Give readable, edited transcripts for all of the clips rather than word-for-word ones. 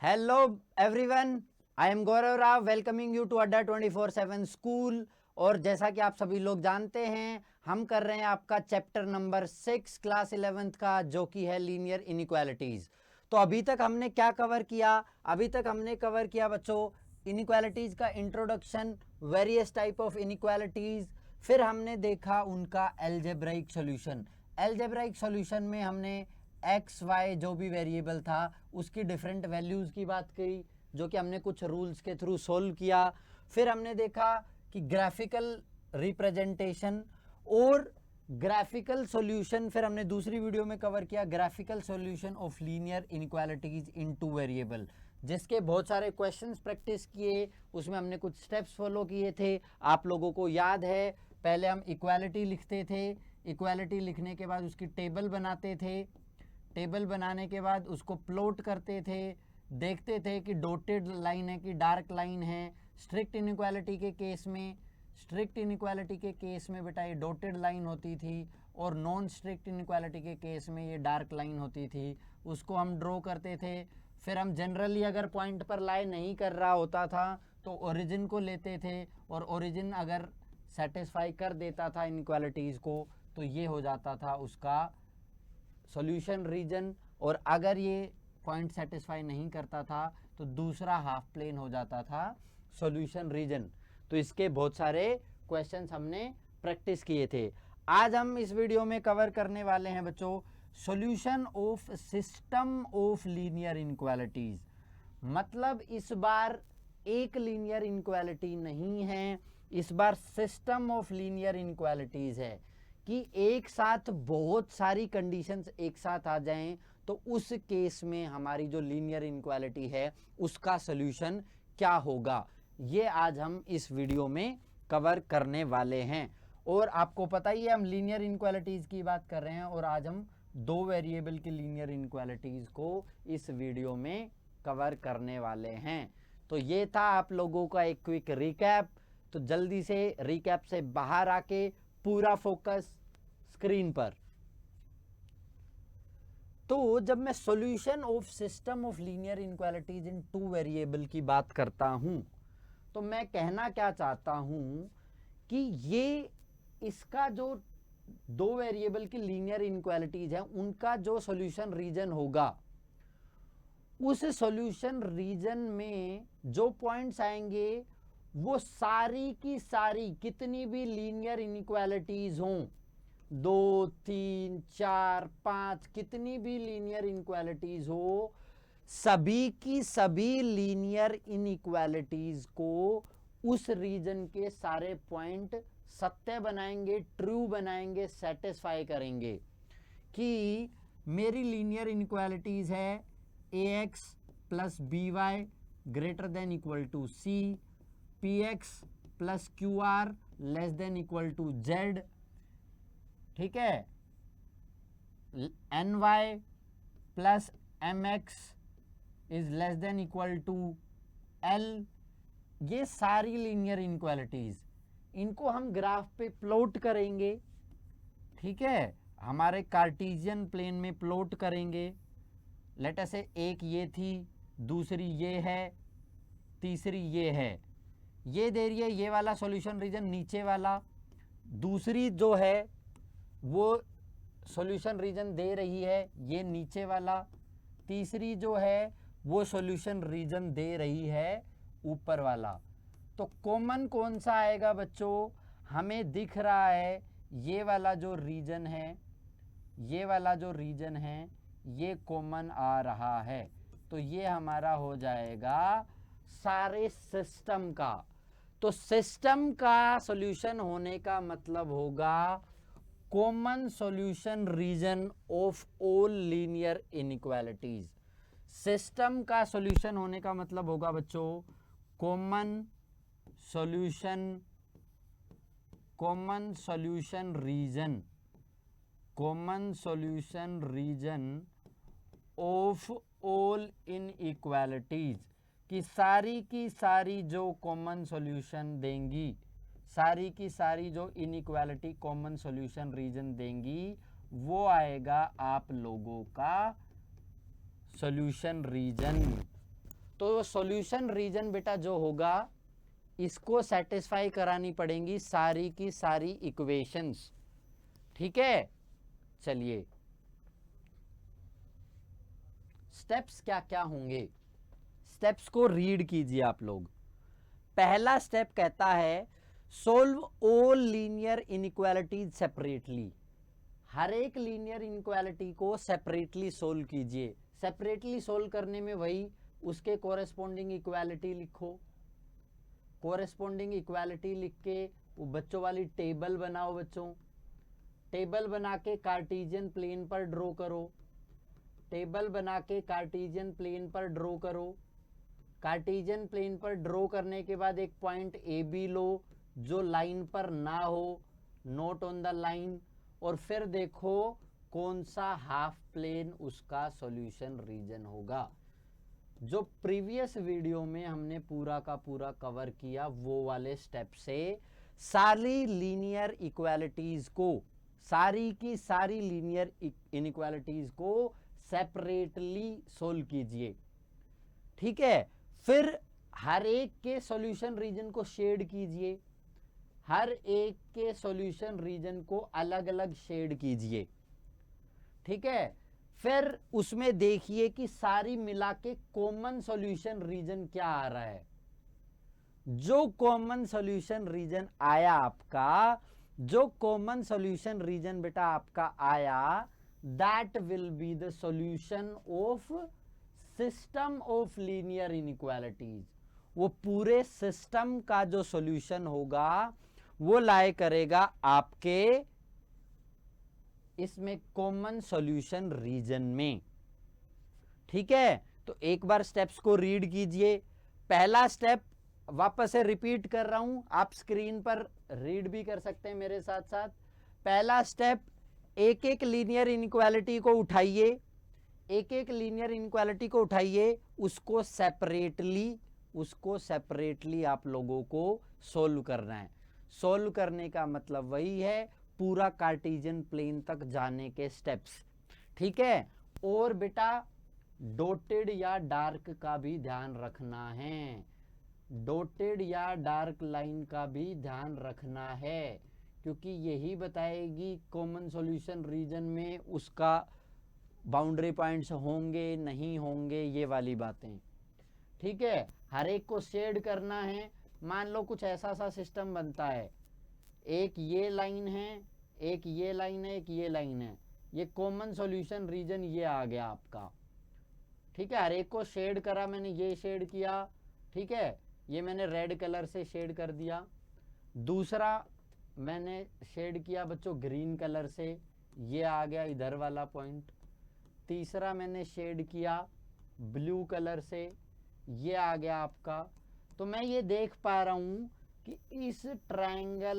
Hello everyone, I am Gaurav Rao welcoming you to Adda 24/7 school. और जैसा कि आप सभी लोग जानते हैं, हम कर रहे हैं आपका चैप्टर नंबर 6 क्लास 11th का, जो कि है लीनियर इनइक्वालिटीज। तो अभी तक हमने क्या कवर किया? अभी तक हमने कवर किया बच्चों इनइक्वालिटीज का introduction, various type of inequalities. फिर हमने देखा उनका एल्जेब्राइक सॉल्यूशन। एल्जेब्राइक सॉल्यूशन में हमने एक्स वाई जो भी वेरिएबल था उसकी डिफरेंट वैल्यूज़ की बात करी, जो कि हमने कुछ रूल्स के थ्रू सोल्व किया। फिर हमने देखा कि ग्राफिकल रिप्रेजेंटेशन और ग्राफिकल सॉल्यूशन, फिर हमने दूसरी वीडियो में कवर किया graphical solution of linear inequalities in two variable, जिसके बहुत सारे क्वेश्चंस प्रैक्टिस किए। उसमें हमने कुछ स्टेप्स फॉलो किए थे, आप लोगों को याद है। पहले हम इक्वालिटी लिखते थे, इक्वालिटी लिखने के बाद उसकी टेबल बनाते थे, टेबल बनाने के बाद उसको प्लॉट करते थे, देखते थे कि डॉटेड लाइन है कि डार्क लाइन है। स्ट्रिक्ट इनइक्वालिटी के केस में, स्ट्रिक्ट इनइक्वालिटी के केस में बेटा ये डॉटेड लाइन होती थी, और नॉन स्ट्रिक्ट इनइक्वालिटी के केस में ये डार्क लाइन होती थी। उसको हम ड्रॉ करते थे। फिर हम जनरली अगर पॉइंट पर लाई नहीं कर रहा होता था तो ओरिजिन को लेते थे, और ओरिजिन अगर सेटिस्फाई कर देता था इनइक्वालिटीज़ को तो ये हो जाता था उसका सॉल्यूशन रीजन। और अगर ये पॉइंट सेटिस्फाई नहीं करता था तो दूसरा हाफ प्लेन हो जाता था सॉल्यूशन रीजन। तो इसके बहुत सारे क्वेश्चंस हमने प्रैक्टिस किए थे। आज हम इस वीडियो में कवर करने वाले हैं बच्चों solution of system of linear inequalities. मतलब इस बार एक लीनियर इनइक्वालिटी नहीं है, इस बार सिस्टम ऑफ लीनियर इनइक्वालिटीज है कि एक साथ बहुत सारी कंडीशंस एक साथ आ जाएं तो उस केस में हमारी जो लीनियर इनइक्वालिटी है उसका सॉल्यूशन क्या होगा, ये आज हम इस वीडियो में कवर करने वाले हैं। और आपको पता ही है हम लीनियर इनइक्वालिटीज की बात कर रहे हैं, और आज हम दो वेरिएबल की लीनियर इनइक्वालिटीज को इस वीडियो में कवर करने वाले हैं। तो ये था आप लोगों का एक क्विक रिकैप। तो जल्दी से रिकैप से बाहर आके पूरा फोकस स्क्रीन पर। तो जब मैं solution of system of linear inequalities in two variable की बात करता हूं तो मैं कहना क्या चाहता हूं कि ये इसका जो दो वेरिएबल की लीनियर इनइक्वालिटीज है उनका जो सॉल्यूशन रीजन होगा, उस सॉल्यूशन रीजन में जो पॉइंट्स आएंगे वो सारी की सारी कितनी भी लीनियर इनइक्वालिटीज हों, 2, 3, 4, 5, कितनी भी लीनियर इनइक्वालिटीज हो, सभी की सभी लीनियर इनइक्वालिटीज को उस रीजन के सारे पॉइंट सत्य बनाएंगे, ट्रू बनाएंगे, सेटिस्फाई करेंगे कि मेरी लीनियर इनइक्वालिटीज है ax plus B Y greater than equal to C, P X plus Q R less than equal to Z, ठीक है, N Y plus M X is less than equal to L. ये सारी linear inequalities, इनको हम graph पे plot करेंगे, ठीक है, हमारे कार्टेशियन प्लेन में प्लॉट करेंगे। लेट अस से एक ये थी, दूसरी ये है, तीसरी ये है, ये दे रही है ये वाला सॉल्यूशन रीजन नीचे वाला, दूसरी जो है वो सॉल्यूशन रीजन दे रही है ये नीचे वाला, तीसरी जो है वो सॉल्यूशन रीजन दे रही है ऊपर वाला। तो कॉमन कौन सा आएगा बच्चों? हमें दिख रहा है ये वाला जो रीजन है, ये वाला जो रीजन है ये कॉमन आ रहा है। तो ये हमारा हो जाएगा सारे सिस्टम का। तो सिस्टम का सॉल्यूशन होने का मतलब होगा common solution region of all linear inequalities. System का सॉल्यूशन होने का मतलब होगा बच्चों common solution, common solution region, common solution region of all inequalities, कि सारी की सारी जो कॉमन सॉल्यूशन देंगी, सारी की सारी जो इनइक्वालिटी कॉमन सॉल्यूशन रीजन देंगी वो आएगा आप लोगों का सॉल्यूशन रीजन। तो सॉल्यूशन रीजन बेटा जो होगा इसको सेटिस्फाई करानी पड़ेंगी सारी की सारी इक्वेशंस, ठीक है। चलिए स्टेप्स क्या क्या होंगे, स्टेप्स को रीड कीजिए आप लोग। पहला स्टेप कहता है solve all linear inequalities separately. हर एक लीनियर इनइक्वालिटी को सेपरेटली सोल्व कीजिए। सेपरेटली सोल्व करने में वही उसके कोरेस्पोंडिंग इक्वालिटी लिखो, कोरेस्पोंडिंग इक्वालिटी लिख के वो बच्चों वाली टेबल बनाओ। बच्चों टेबल बना के कार्टेशियन प्लेन पर ड्रॉ करो, टेबल बना के कार्टेशियन प्लेन पर ड्रॉ करो। कार्टेशियन प्लेन पर ड्रॉ करने के बाद एक पॉइंट ए बी लो जो लाइन पर ना हो, नॉट ऑन द लाइन, और फिर देखो कौन सा हाफ प्लेन उसका सॉल्यूशन रीजन होगा। जो प्रीवियस वीडियो में हमने पूरा का पूरा कवर किया वो वाले स्टेप से सारी लीनियर इक्वालिटीज को, सारी की सारी लीनियर इनइक्वालिटीज को सेपरेटली सोल्व कीजिए, ठीक है। फिर हर एक के सॉल्यूशन रीजन को शेड कीजिए, हर एक के सॉल्यूशन रीजन को अलग अलग शेड कीजिए, ठीक है। फिर उसमें देखिए कि सारी मिला के कॉमन सॉल्यूशन रीजन क्या आ रहा है। जो कॉमन सॉल्यूशन रीजन आया आपका, जो कॉमन सॉल्यूशन रीजन बेटा आपका आया, that will be the solution of system of linear inequalities. वो पूरे सिस्टम का जो सॉल्यूशन होगा वो लाए करेगा आपके इसमें कॉमन सॉल्यूशन रीजन में, ठीक है। तो एक बार स्टेप्स को रीड कीजिए। पहला स्टेप वापस से रिपीट कर रहा हूं, आप स्क्रीन पर रीड भी कर सकते हैं मेरे साथ साथ। पहला स्टेप, एक एक लीनियर इनइक्वालिटी को उठाइए, एक एक लीनियर इनइक्वालिटी को उठाइए, उसको सेपरेटली आप लोगों को सोल्व करना है। सोल्व करने का मतलब वही है पूरा कार्टेशियन प्लेन तक जाने के स्टेप्स, ठीक है। और बेटा डॉटेड या डार्क का भी ध्यान रखना है, डॉटेड या डार्क लाइन का भी ध्यान रखना है, क्योंकि यही बताएगी कॉमन सॉल्यूशन रीजन में उसका बाउंड्री पॉइंट्स होंगे नहीं होंगे, ये वाली बातें, ठीक है। हर एक को शेड करना है। मान लो कुछ ऐसा सा सिस्टम बनता है, एक ये लाइन है, एक ये लाइन है, एक ये लाइन है, ये कॉमन सॉल्यूशन रीजन ये आ गया आपका, ठीक है। हर एक को शेड करा मैंने, ये शेड किया, ठीक है, ये मैंने रेड कलर से शेड कर दिया। दूसरा मैंने शेड किया बच्चों ग्रीन कलर से, ये आ गया इधर वाला पॉइंट। तीसरा मैंने शेड किया ब्लू कलर से, ये आ गया आपका। तो मैं ये देख पा रहा हूं कि इस ट्रायंगल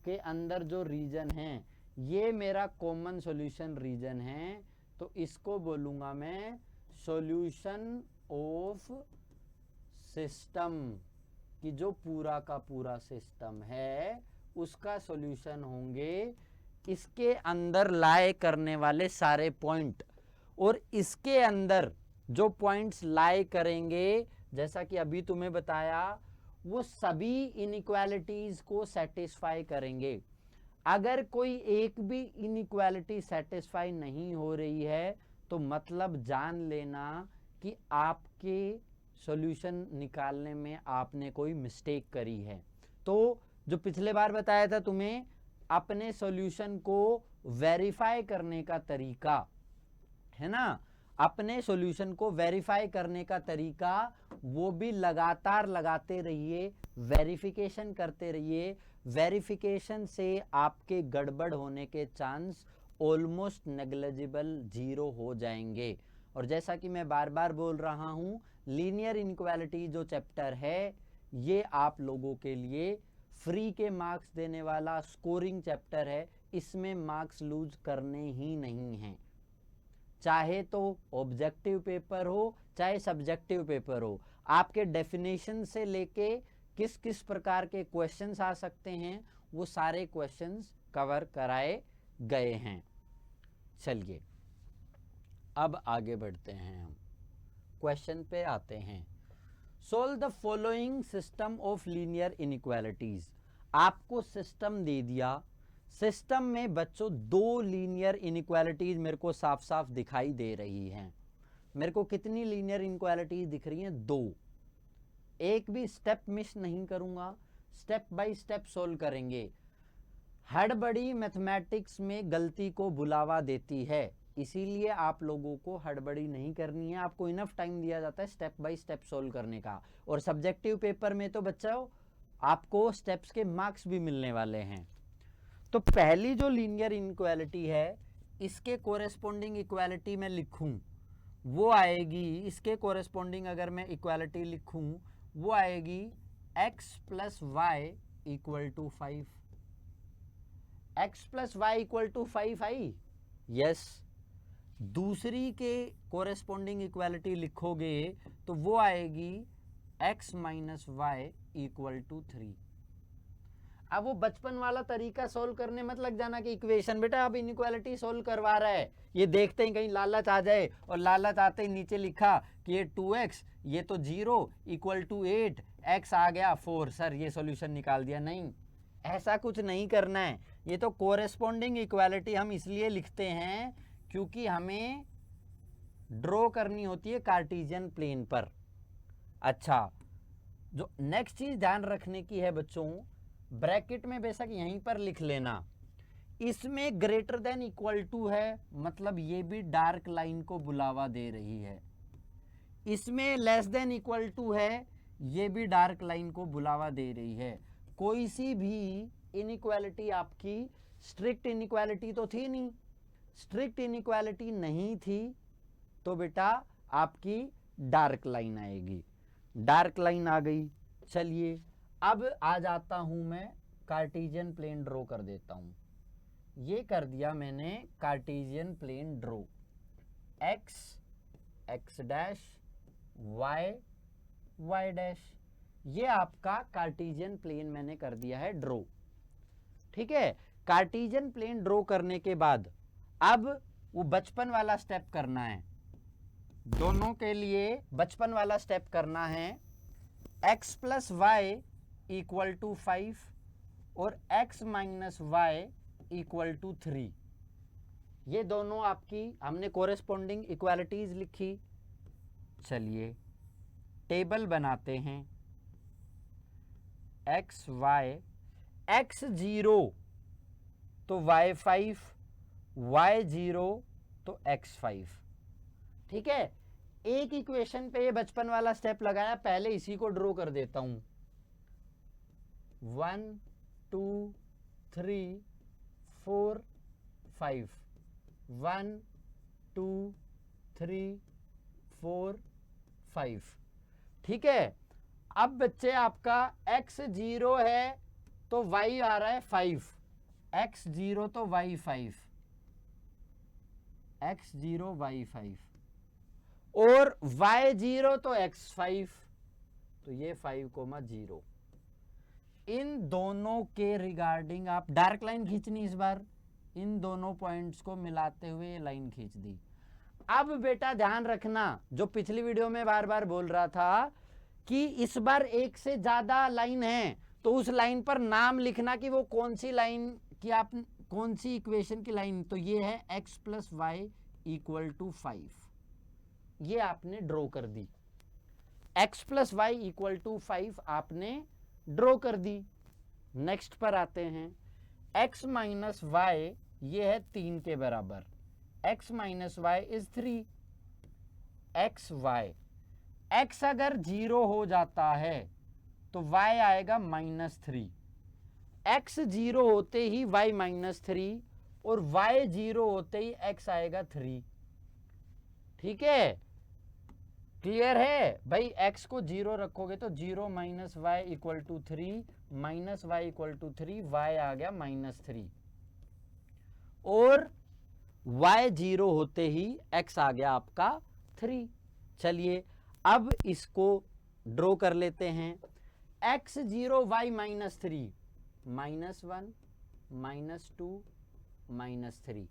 के अंदर जो रीजन है ये मेरा कॉमन सॉल्यूशन रीजन है, तो इसको बोलूंगा मैं सॉल्यूशन ऑफ सिस्टम, कि जो पूरा का पूरा सिस्टम है उसका सॉल्यूशन होंगे इसके अंदर लाए करने वाले सारे पॉइंट, और इसके अंदर जो पॉइंट्स लाए करेंगे जैसा कि अभी तुम्हें बताया वो सभी इनइक्वालिटीज को सेटिस्फाई करेंगे। अगर कोई एक भी इनइक्वालिटी सेटिस्फाई नहीं हो रही है तो मतलब जान लेना कि आपके सॉल्यूशन निकालने में आपने कोई मिस्टेक करी है। तो जो पिछले बार बताया था तुम्हें, अपने सॉल्यूशन को वेरीफाई करने का तरीका है ना, अपने सॉल्यूशन को वेरीफाई करने का तरीका वो भी लगातार लगाते रहिए, वेरिफिकेशन करते रहिए। वेरिफिकेशन से आपके गड़बड़ होने के चांस ऑलमोस्ट नेग्लिजिबल, जीरो हो जाएंगे। और जैसा कि मैं बार बार बोल रहा हूं, लीनियर इनइक्वालिटी जो चैप्टर है ये आप लोगों के लिए फ्री के मार्क्स देने वाला स्कोरिंग चैप्टर है। इसमें मार्क्स लूज करने ही नहीं हैं, चाहे तो ऑब्जेक्टिव पेपर हो चाहे सब्जेक्टिव पेपर हो। आपके डेफिनेशन से लेके किस किस प्रकार के क्वेश्चंस आ सकते हैं वो सारे क्वेश्चंस कवर कराए गए हैं। चलिए अब आगे बढ़ते हैं हम। क्वेश्चन पे आते हैं। Solve the following system of linear inequalities. आपको सिस्टम दे दिया, सिस्टम में बच्चों दो लीनियर इनइक्वालिटीज मेरे को साफ साफ दिखाई दे रही हैं। मेरे को कितनी लीनियर इनइक्वालिटीज दिख रही हैं? दो। एक भी स्टेप मिस नहीं करूंगा, स्टेप बाय स्टेप सोल्व करेंगे। हड़बड़ी मैथमेटिक्स में गलती को बुलावा देती है, इसीलिए आप लोगों को हड़बड़ी नहीं करनी है। आपको इनफ टाइम दिया जाता है स्टेप बाय स्टेप सोल्व करने का। और सब्जेक्टिव पेपर में तो बच्चों आपको स्टेप्स के मार्क्स भी मिलने वाले हैं। तो पहली जो लीनियर इनइक्वालिटी है, इसके कोरेस्पोंडिंग इक्वालिटी में लिखूं वो आएगी, इसके कोरेस्पोंडिंग अगर मैं इक्वालिटी लिखूं वो आएगी x plus Y equal to 5। x plus Y equal to 5 आई? यस। दूसरी के कोरेस्पोंडिंग इक्वालिटी लिखोगे तो वो आएगी x minus Y equal to 3। अब वो बचपन वाला तरीका सोल्व करने मत लग जाना कि इक्वेशन बेटा अब इनइक्वालिटी सोल्व करवा रहा है, ये देखते ही कहीं लालच आ जाए और लालच आते ही नीचे लिखा कि ये 2x ये तो 0 इक्वल टू 8, x आ गया 4, सर ये सॉल्यूशन निकाल दिया। नहीं, ऐसा कुछ नहीं करना है। ये तो कोरेस्पोंडिंग इक्वालिटी हम इसलिए लिखते हैं क्योंकि हमें ड्रॉ करनी होती है कार्टेशियन प्लेन पर। अच्छा, जो नेक्स्ट चीज ध्यान रखने की है बच्चों, ब्रैकेट में बेशक यहीं पर लिख लेना, इसमें ग्रेटर देन इक्वल टू है, मतलब ये भी डार्क लाइन को बुलावा दे रही है। इसमें लेस देन इक्वल टू है, ये भी डार्क लाइन को बुलावा दे रही है। कोई सी भी इनइक्वालिटी आपकी स्ट्रिक्ट इनइक्वालिटी तो थी नहीं, स्ट्रिक्ट इनइक्वालिटी नहीं थी तो बेटा आपकी डार्क लाइन आएगी। डार्क लाइन आ गई। चलिए अब आ जाता हूं मैं, कार्टेशियन प्लेन ड्रॉ कर देता हूं। ये कर दिया मैंने Cartesian plane draw. x x dash y y dash, ये आपका कार्टेशियन प्लेन मैंने कर दिया है ड्रॉ। ठीक है, कार्टेशियन प्लेन ड्रॉ करने के बाद अब वो बचपन वाला स्टेप करना है। दोनों के लिए बचपन वाला स्टेप करना है। x plus Y equal to 5 और x minus Y equal to 3। ये दोनों आपकी हमने कोरेस्पोंडिंग इक्वालिटीज लिखी। चलिए टेबल बनाते हैं। x y, x 0 तो y 5, y 0 तो x 5। ठीक है, एक इक्वेशन पे ये बचपन वाला स्टेप लगाया, पहले इसी को ड्रॉ कर देता हूं। 1 2 3 4 5, 1 2 3 4 5। ठीक है, अब बच्चे आपका x 0 है तो y आ रहा है 5, x 0 तो y 5, x 0 y 5 और y 0 तो x 5, तो ये 5,0। इन दोनों के रिगार्डिंग आप डार्क लाइन खींचनी, इस बार इन दोनों पॉइंट्स को मिलाते हुए लाइन खींच दी। अब बेटा ध्यान रखना, जो पिछली वीडियो में बार बार बोल रहा था कि इस बार एक से ज्यादा लाइन है तो उस लाइन पर नाम लिखना कि वो कौन सी लाइन की, आप कौन सी इक्वेशन की लाइन। तो ये है x plus Y equal to 5, ये आपने ड्रॉ कर दी। x plus Y equal to 5 आपने ड्रॉ कर दी। नेक्स्ट पर आते हैं। x माइनस वाई ये है 3 के बराबर, x minus Y is 3, x Y, x अगर 0 हो जाता है तो y आएगा -3, x 0 होते ही y -3 और y 0 होते ही x आएगा 3। ठीक है, क्लियर है भाई? x को 0 रखोगे तो 0 minus Y equal to 3, minus Y equal to 3, y आ गया -3 और y 0 होते ही x आ गया आपका 3। चलिए अब इसको ड्रॉ कर लेते हैं। x 0 y -3, -1 -2 -3,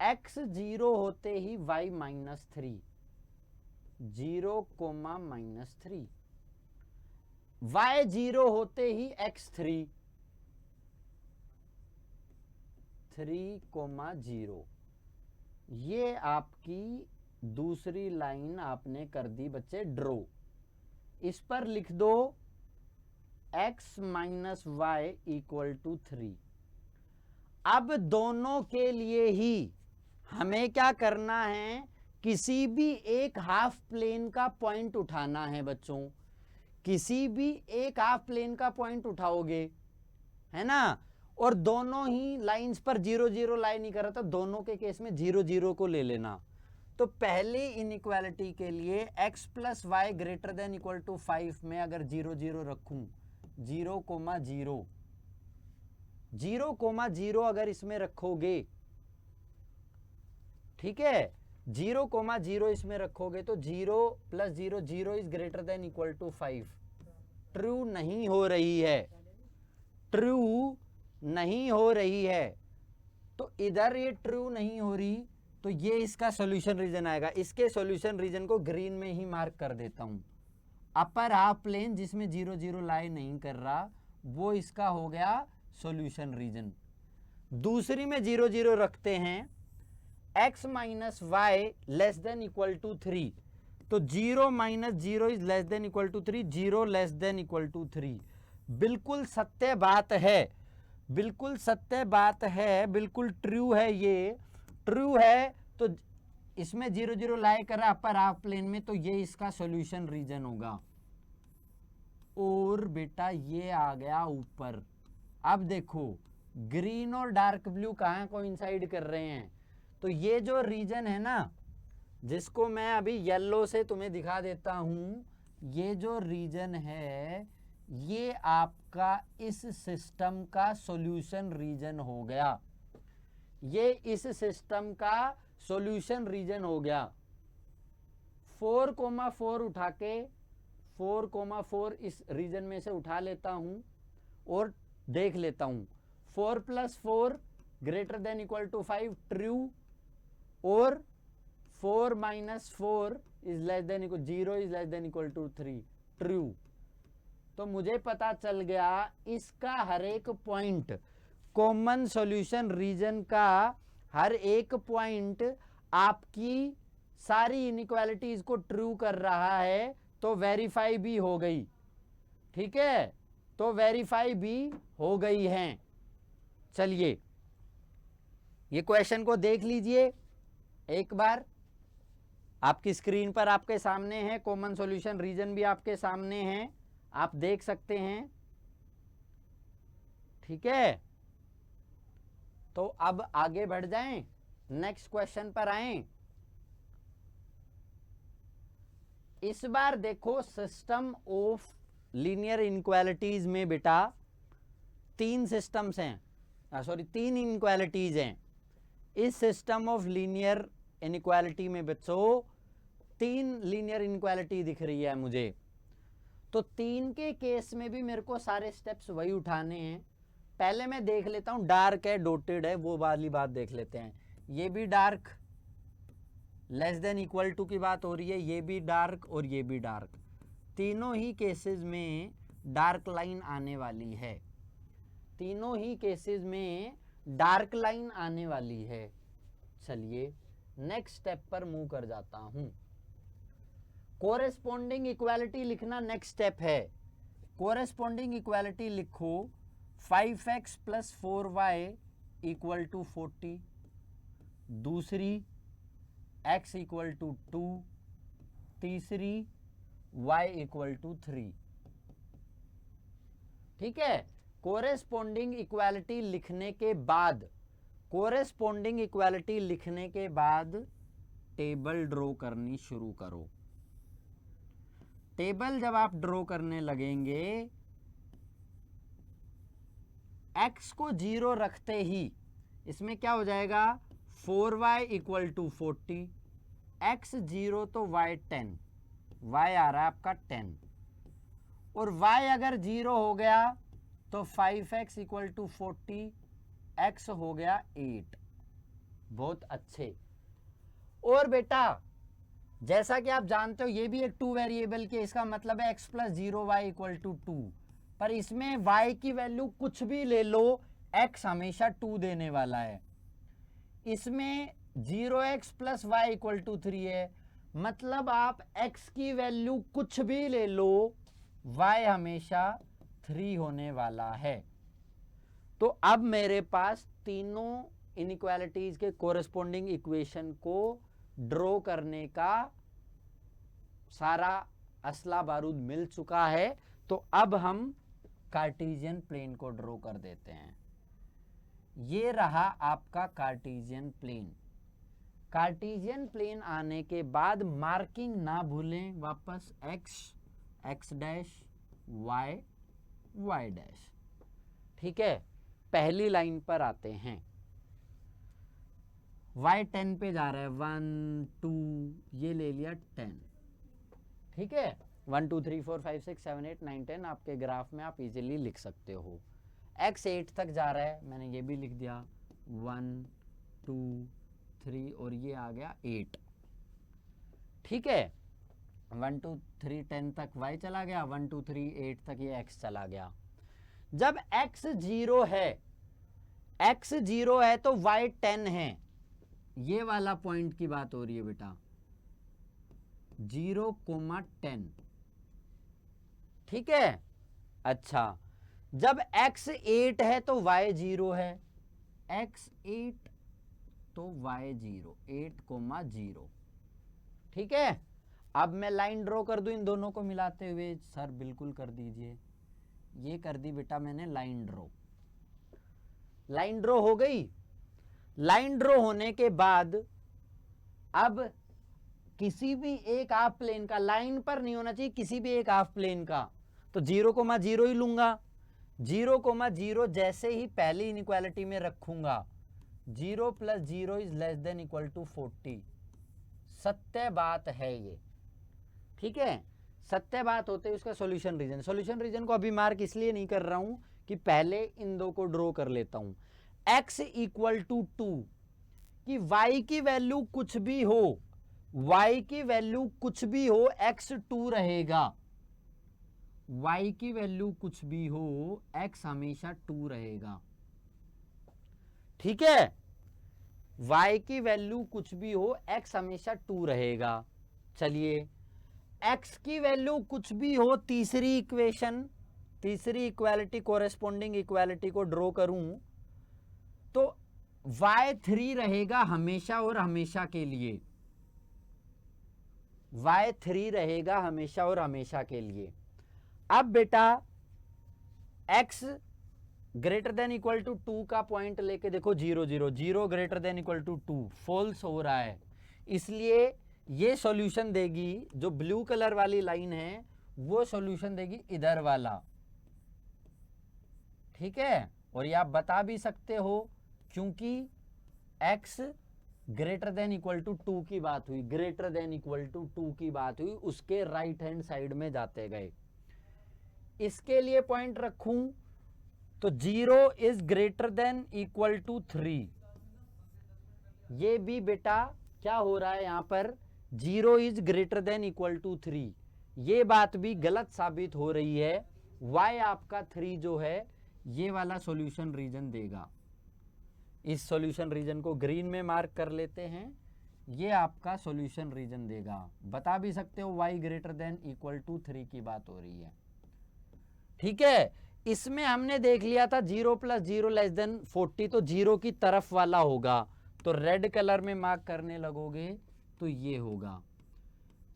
x 0 होते ही y -3, 0 कोमा -3, y 0 होते ही x3 3,0। ये आपकी दूसरी लाइन आपने कर दी बच्चे ड्रॉ। इस पर लिख दो x minus Y equal to 3। अब दोनों के लिए ही हमें क्या करना है, किसी भी एक हाफ प्लेन का पॉइंट उठाना है बच्चों। किसी भी एक हाफ प्लेन का पॉइंट उठाओगे, है ना, और दोनों ही लाइंस पर 0 0 लाई नहीं कर रहा था, दोनों के केस में 0 0 को ले लेना। तो पहली इनइक्वालिटी के लिए x plus Y greater than equal to 5 में अगर 0 0 रखूं, 0 कोमा 0, 0 कोमा 0 अगर इसमें रखोगे, ठीक है, 0 कोमा 0 इसमें रखोगे तो 0 plus 0 0 is greater than equal to 5। True नहीं हो रही है, ट्रू नहीं हो रही है। तो इधर ये ट्रू नहीं हो रही, तो ये इसका सॉल्यूशन रीजन आएगा। इसके सॉल्यूशन रीजन को ग्रीन में ही मार्क कर देता हूं। अपर हाफ प्लेन जिसमें 0 0 लाई नहीं कर रहा, वो इसका हो गया सॉल्यूशन रीजन। दूसरी में 0 0 रखते हैं, x minus Y less than equal to 3, तो 0 minus 0 is less than equal to 3, 0 less than equal to 3। बिल्कुल सत्य बात है, बिल्कुल सत्य बात है, बिल्कुल ट्रू है, ये ट्रू है। तो इसमें 0 0 लाई कर रहा अपर हाफ प्लेन में, तो ये इसका सॉल्यूशन रीजन होगा। और बेटा ये आ गया ऊपर। अब देखो ग्रीन और डार्क ब्लू कहाँ कोइंसाइड कर रहे हैं, तो ये जो रीजन है ना, जिसको मैं अभी येलो से तुम्हें दिखा देता हूं, ये जो रीजन है ये आपका इस सिस्टम का सॉल्यूशन रीजन हो गया। ये इस सिस्टम का सॉल्यूशन रीजन हो गया। 4,4 उठा के 4,4 इस रीजन में से उठा लेता हूं और देख लेता हूं। 4 प्लस 4 greater than equal to 5 true, और 4 माइनस 4 is less than equal 0 is less than equal to 3 true. तो मुझे पता चल गया इसका हर एक पॉइंट, कॉमन सॉल्यूशन रीजन का हर एक पॉइंट आपकी सारी इनइक्वालिटीज को ट्रू कर रहा है, तो वेरीफाई भी हो गई। ठीक है, तो वेरीफाई भी हो गई हैं। चलिए ये क्वेश्चन को देख लीजिए एक बार, आपकी स्क्रीन पर आपके सामने है, कॉमन सॉल्यूशन रीजन भी आपके सामने है, आप देख सकते हैं। ठीक है, तो अब आगे बढ़ जाएं, नेक्स्ट क्वेश्चन पर आएं। इस बार देखो सिस्टम ऑफ लीनियर इनइक्वालिटीज में बेटा 3 सिस्टम्स हैं, सॉरी 3 इनइक्वालिटीज हैं। इस सिस्टम ऑफ लीनियर इनइक्वालिटी में बच्चों 3 लीनियर इनइक्वालिटी दिख रही है मुझे। तो 3 के केस में भी मेरे को सारे स्टेप्स वही उठाने हैं। पहले मैं देख लेता हूं, डार्क है डॉटेड है, वो वाली बात देख लेते हैं। ये भी dark less than equal to की बात हो रही है, ये भी डार्क और ये भी डार्क। तीनों ही केसेस में डार्क लाइन आने वाली है, तीनों ही केसेस में डार्क लाइन आने वाली है। चलिए नेक्स्ट स्टेप पर मूव कर जाता हूं। कोरेस्पोंडिंग इक्वालिटी लिखना नेक्स्ट स्टेप है। कोरेस्पोंडिंग इक्वालिटी लिखो 5x plus 4y equal to 40, दूसरी x इक्वल टू 2, तीसरी y इक्वल टू 3। ठीक है, कोरेस्पोंडिंग इक्वालिटी लिखने के बाद, कोरेस्पोंडिंग इक्वालिटी लिखने के बाद टेबल ड्रॉ करनी शुरू करो। टेबल जब आप ड्रॉ करने लगेंगे, x को 0 रखते ही इसमें क्या हो जाएगा, 4y इक्वल टू 40, x 0 तो y 10, y आ रहा है आपका 10, और y अगर 0 हो गया तो 5x इक्वल टू 40, x हो गया 8। बहुत अच्छे। और बेटा जैसा कि आप जानते हो ये भी एक 2 वेरिएबल के, इसका मतलब है x plus 0y equal to 2, पर इसमें y की वैल्यू कुछ भी ले लो, x हमेशा 2 देने वाला है। इसमें 0x plus Y equal to 3 है, मतलब आप x की वैल्यू कुछ भी ले लो, y हमेशा 3 होने वाला है। तो अब मेरे पास तीनों इनइक्वालिटीज के कोरेस्पोंडिंग इक्वेशन को ड्रॉ करने का सारा असला बारूद मिल चुका है। तो अब हम कार्टेशियन प्लेन को ड्रॉ कर देते हैं। ये रहा आपका कार्टेशियन प्लेन। कार्टेशियन प्लेन आने के बाद मार्किंग ना भूलें, वापस x dash y y dash. ठीक है, पहली लाइन पर आते हैं। y 10 पे जा रहा है, 1 2 ये ले लिया 10। ठीक है, 1 2 3 4 5 6 7 8 9 10 आपके ग्राफ में आप इजीली लिख सकते हो। x 8 तक जा रहा है, मैंने ये भी लिख दिया 1 2 3 और ये आ गया 8। ठीक है, 1 2 3 10 तक y चला गया, 1 2 3 8 तक ये x चला गया। जब x 0 है तो y 10 है। ये वाला पॉइंट की बात हो रही है बेटा, 0,10। ठीक है, अच्छा जब x 8 है तो y 0 है, x 8 तो y 0, 8,0। ठीक है, अब मैं लाइन ड्रॉ कर दूं इन दोनों को मिलाते हुए। सर बिल्कुल कर दीजिए, ये कर दी बेटा मैंने लाइन ड्रॉ। लाइन ड्रॉ हो गई। लाइन ड्रॉ होने के बाद अब किसी भी एक हाफ प्लेन का, लाइन पर नहीं होना चाहिए, किसी भी एक हाफ प्लेन का, तो 0,0 ही लूंगा। 0,0 जैसे ही पहली इनइक्वालिटी में रखूंगा, 0 + 0 is less than equal to 40। सत्य बात है ये। ठीक है, सत्य बात होते उसका सॉल्यूशन रीजन। सॉल्यूशन रीजन को अभी मार्क इसलिए नहीं कर रहा हूं कि पहले इन दो को ड्रॉ कर लेता हूं। x इक्वल टू 2 कि y की वैल्यू कुछ भी हो, y की वैल्यू कुछ भी हो, x 2 रहेगा। y की वैल्यू कुछ भी हो, x हमेशा 2 रहेगा। ठीक है, y की वैल्यू कुछ भी हो, x हमेशा 2 रहेगा। चलिए x की वैल्यू कुछ भी हो, तीसरी इक्वेशन, तीसरी इक्वालिटी, कोरेस्पोंडिंग इक्वालिटी को ड्रॉ करूं तो y 3 रहेगा हमेशा और हमेशा के लिए। y 3 रहेगा हमेशा और हमेशा के लिए। अब बेटा x greater than equal to 2 का पॉइंट लेके देखो, 0 0 0 greater than equal to 2 false हो रहा है, इसलिए ये सॉल्यूशन देगी, जो ब्लू कलर वाली लाइन है वो सॉल्यूशन देगी इधर वाला। ठीक है, और ये आप बता भी सकते हो क्योंकि x greater than equal to 2 की बात हुई, ग्रेटर देन इक्वल टू 2 की बात हुई, उसके राइट हैंड साइड में जाते गए। इसके लिए पॉइंट रखूं तो 0 is greater than equal to 3। ये भी बेटा क्या हो रहा है यहां पर, 0 is greater than equal to 3, ये बात भी गलत साबित हो रही है। y आपका 3 जो है ये वाला सॉल्यूशन रीजन देगा। इस सॉल्यूशन रीजन को ग्रीन में मार्क कर लेते हैं, ये आपका सॉल्यूशन रीजन देगा। बता भी सकते हो y greater than equal to 3 की बात हो रही है। ठीक है, इसमें हमने देख लिया था 0 + 0 लेस देन 40, तो 0 की तरफ वाला होगा, तो रेड कलर में मार्क करने लगोगे तो ये होगा।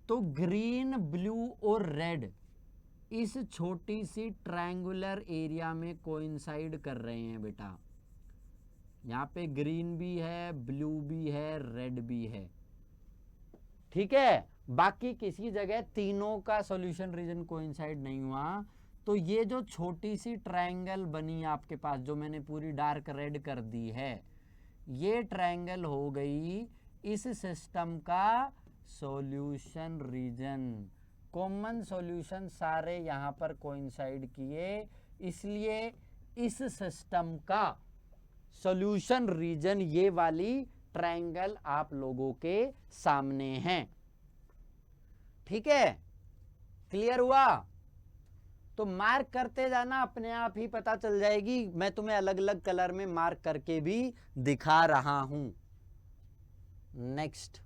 तो ग्रीन, ब्लू और रेड इस छोटी सी ट्रायंगुलर एरिया में कोइंसाइड कर रहे हैं बेटा। यहां पे ग्रीन भी है, ब्लू भी है, रेड भी है। ठीक है, बाकी किसी जगह तीनों का सॉल्यूशन रीजन कोइंसाइड नहीं हुआ, तो ये जो छोटी सी ट्रायंगल बनी आपके पास, जो मैंने पूरी डार्क रेड कर दी है, ये ट्रायंगल हो गई इस सिस्टम का सॉल्यूशन रीजन। कॉमन सॉल्यूशन सारे यहां पर कोइंसाइड किए, इसलिए इस सिस्टम का सॉल्यूशन रीजन ये वाली ट्रायंगल आप लोगों के सामने है। ठीक है, क्लियर हुआ? तो मार्क करते जाना, अपने आप ही पता चल जाएगी। मैं तुम्हें अलग अलग कलर में मार्क करके भी दिखा रहा हूं। नेक्स्ट,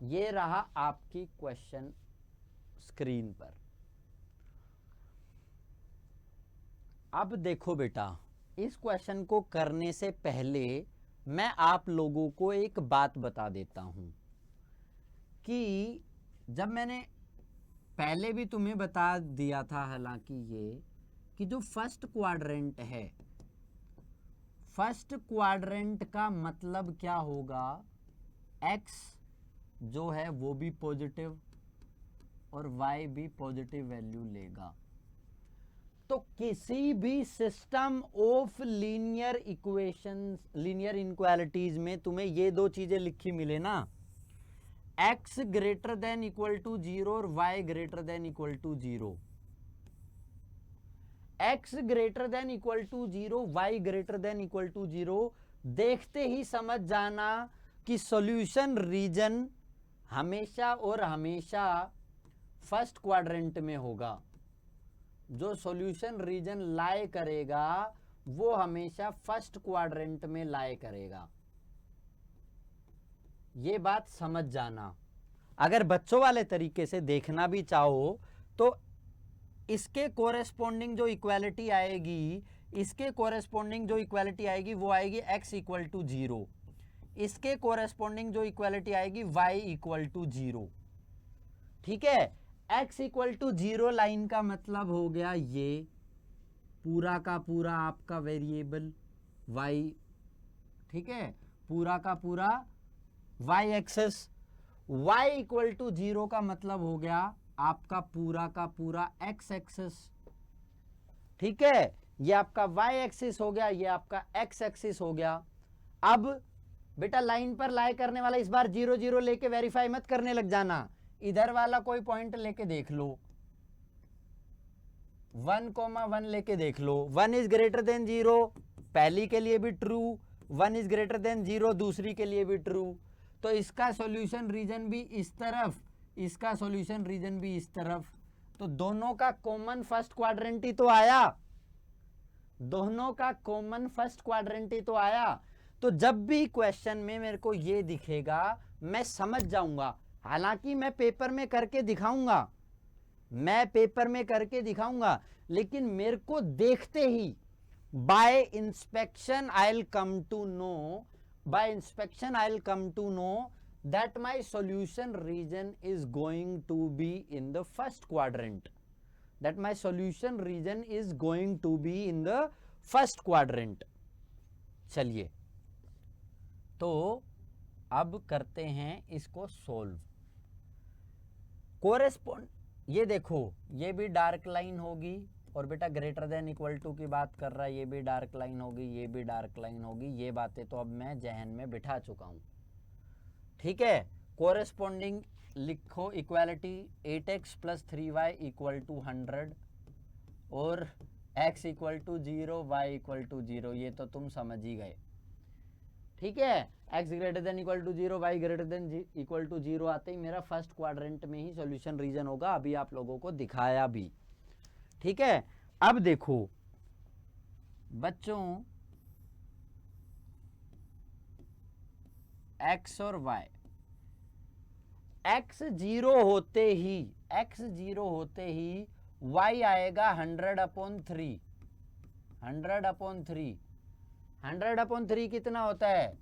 ये रहा आपकी क्वेश्चन स्क्रीन पर। अब देखो बेटा, इस क्वेश्चन को करने से पहले मैं आप लोगों को एक बात बता देता हूं कि जब मैंने पहले भी तुम्हें बता दिया था, हालांकि ये कि जो फर्स्ट क्वाड्रेंट है, फर्स्ट क्वाड्रेंट का मतलब क्या होगा, x जो है वो भी पॉजिटिव और y भी पॉजिटिव वैल्यू लेगा। तो किसी भी system of linear equations, linear inequalities में तुम्हें ये दो चीजें लिखी मिले ना, x greater than equal to 0 और y greater than equal to 0, x greater than equal to 0, y greater than equal to 0, देखते ही समझ जाना कि सॉल्यूशन रीजन हमेशा और हमेशा फर्स्ट क्वाड्रेंट में होगा। जो सॉल्यूशन रीजन लाए करेगा वो हमेशा फर्स्ट क्वाड्रेंट में लाए करेगा। ये बात समझ जाना। अगर बच्चों वाले तरीके से देखना भी चाहो तो इसके कोरेस्पोंडिंग जो इक्वालिटी आएगी, इसके कोरेस्पोंडिंग जो इक्वालिटी आएगी वो आएगी x इक्वल टू 0, इसके कोरेस्पोंडिंग जो इक्वालिटी आएगी y इक्वल टू 0। ठीक है, x इक्वल टू 0 लाइन का मतलब हो गया ये पूरा का पूरा आपका वेरिएबल y, ठीक है, पूरा का पूरा y axis. y equal to 0 का मतलब हो गया आपका पूरा का पूरा x एक्सेस। ठीक है, ये आपका y एक्सिस हो गया, ये आपका x एक्सिस हो गया। अब बेटा लाइन पर लाई करने वाला इस बार 0 0 लेके वेरीफाई मत करने लग जाना, इधर वाला कोई पॉइंट लेके देख लो, 1,1 लेके देख लो। 1 इज ग्रेटर देन 0 पहली के लिए भी ट्रू, 1 इज ग्रेटर देन 0 दूसरी के लिए भी ट्रू। तो इसका सॉल्यूशन रीजन भी इस तरफ, इसका सॉल्यूशन रीजन भी इस तरफ, तो दोनों का कॉमन फर्स्ट क्वाड्रेंट ही तो आया, दोनों का कॉमन फर्स्ट क्वाड्रेंट ही तो आया। तो जब भी क्वेश्चन में मेरे को ये दिखेगा मैं समझ जाऊंगा, हालांकि मैं पेपर में करके दिखाऊंगा, मैं पेपर में करके दिखाऊंगा, लेकिन मेरे को देखते ही by inspection I will come to know, by inspection I'll come to know that my solution region is going to be in the first quadrant, that my solution region is going to be in the first quadrant। चलिए तो अब करते हैं इसको solve. कोरेस्पोंड, ये देखो ये भी डार्क लाइन होगी, और बेटा ग्रेटर देन इक्वल टू की बात कर रहा है, ये भी डार्क लाइन होगी, ये भी डार्क लाइन होगी। ये बातें तो अब मैं जहन में बिठा चुका हूं। ठीक है, कोरेस्पोंडिंग लिखो equality 8x plus 3y equal to 100 और x equal to 0, y equal to 0, ये तो तुम समझ ही गए। ठीक है, x greater than equal to 0, y greater than equal to 0 आते ही मेरा फर्स्ट क्वाड्रेंट में ही सॉल्यूशन रीजन होगा, अभी आप लोगों को दिखाया भी। ठीक है, अब देखो बच्चों x और y, x 0 होते ही, x 0 होते ही y आएगा 100/3, 100/3, 100/3 कितना होता है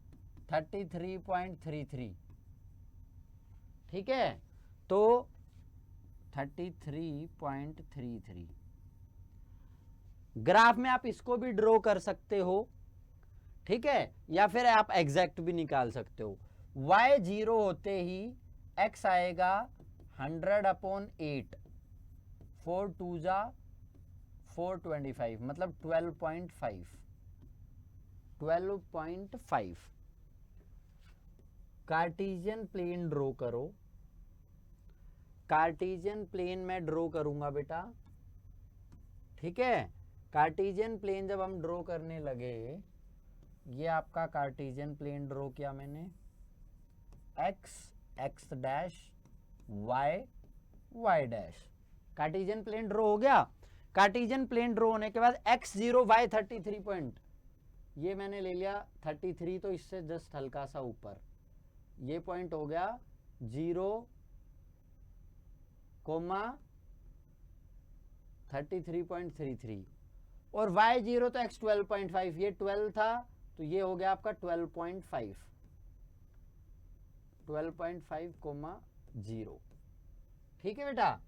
33.33। ठीक है, तो 33.33 ग्राफ में आप इसको भी ड्रॉ कर सकते हो। ठीक है, या फिर आप एग्जैक्ट भी निकाल सकते हो। y 0 होते ही x आएगा 100/8, 4 2 जा 425, मतलब 12.5, 12.5। कार्टेशियन प्लेन ड्रॉ करो, कार्टेशियन प्लेन में ड्रॉ करूंगा बेटा। ठीक है, कार्टेशियन प्लेन जब हम ड्रॉ करने लगे, ये आपका कार्टेशियन प्लेन ड्रॉ किया मैंने, x x dash Y Y dash. Cartesian plane draw हो गया। कार्टेशियन प्लेन ड्रॉ होने के बाद x0 y 33 पॉइंट, ये मैंने ले लिया 33, तो इससे जस्ट हल्का सा ऊपर ये पॉइंट हो गया 0, 33.33 और y0 तो x 12.5, ये 12 था तो ये हो गया आपका 12.5, 12.5, 0। ठीक है बेटा,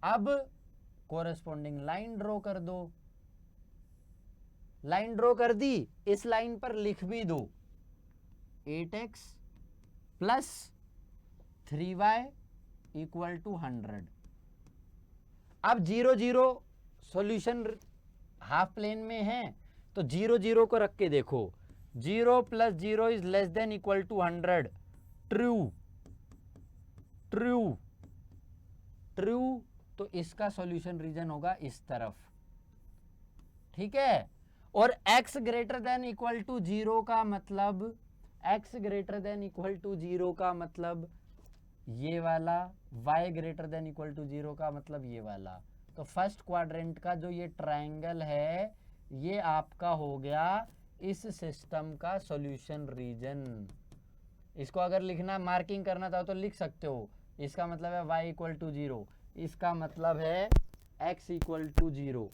अब कोरेस्पॉन्डिंग लाइन ड्रॉ कर दो। लाइन ड्रॉ कर दी, इस लाइन पर लिख भी दो 8x plus 3y equal to 100। अब 0 0 सॉल्यूशन हाफ प्लेन में है तो 0 0 को रख के देखो, 0 plus 0 is less than equal to 100। True true true, तो इसका सॉल्यूशन रीजन होगा इस तरफ। ठीक है, और x greater than equal to 0 का मतलब, x greater than equal to 0 का मतलब ये वाला, y greater than equal to 0 का मतलब ये वाला। तो फर्स्ट क्वाड्रेंट का जो ये ट्रायंगल है ये आपका हो गया इस सिस्टम का सॉल्यूशन रीजन। इसको अगर लिखना, मार्किंग करना चाहो तो लिख सकते हो। इसका मतलब है y इक्वल टू 0, इसका मतलब है x इक्वल टू 0।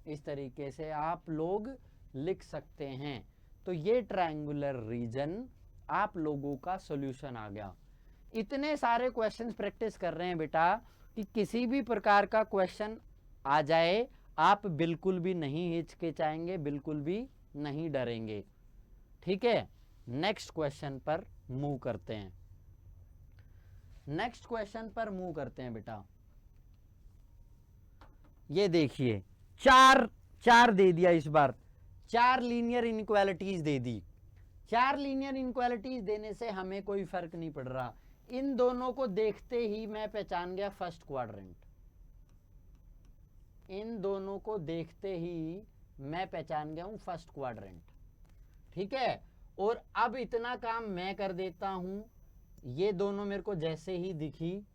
इस तरीके से आप लोग लिख सकते हैं। तो ये ट्रायंगुलर रीजन आप लोगों का सॉल्यूशन आ गया। इतने सारे क्वेश्चंस प्रैक्टिस कर रहे हैं बेटा कि किसी भी प्रकार का क्वेश्चन आ जाए आप बिल्कुल भी नहीं हिचकिचाएंगे, बिल्कुल भी नहीं डरेंगे। ठीक है, नेक्स्ट क्वेश्चन पर मूव करते हैं। नेक्स्ट क्वेश्चन पर मूव करते हैं बेटा। ये देखिए, चार दे दिया इस बार, 4 लीनियर इनइक्वालिटीज दे दी। 4 लीनियर इनइक्वालिटीज देने से हमें कोई फर्क नहीं पड़ रहा। इन दोनों को देखते ही मैं पहचान गया फर्स्ट क्वाड्रेंट। इन दोनों को देखते ही मैं पहचान गया हूं फर्स्ट क्वाड्रेंट। ठीक है, और अब इतना काम मैं कर देता हूं, ये दोनों मेरे को जैसे ही दिखी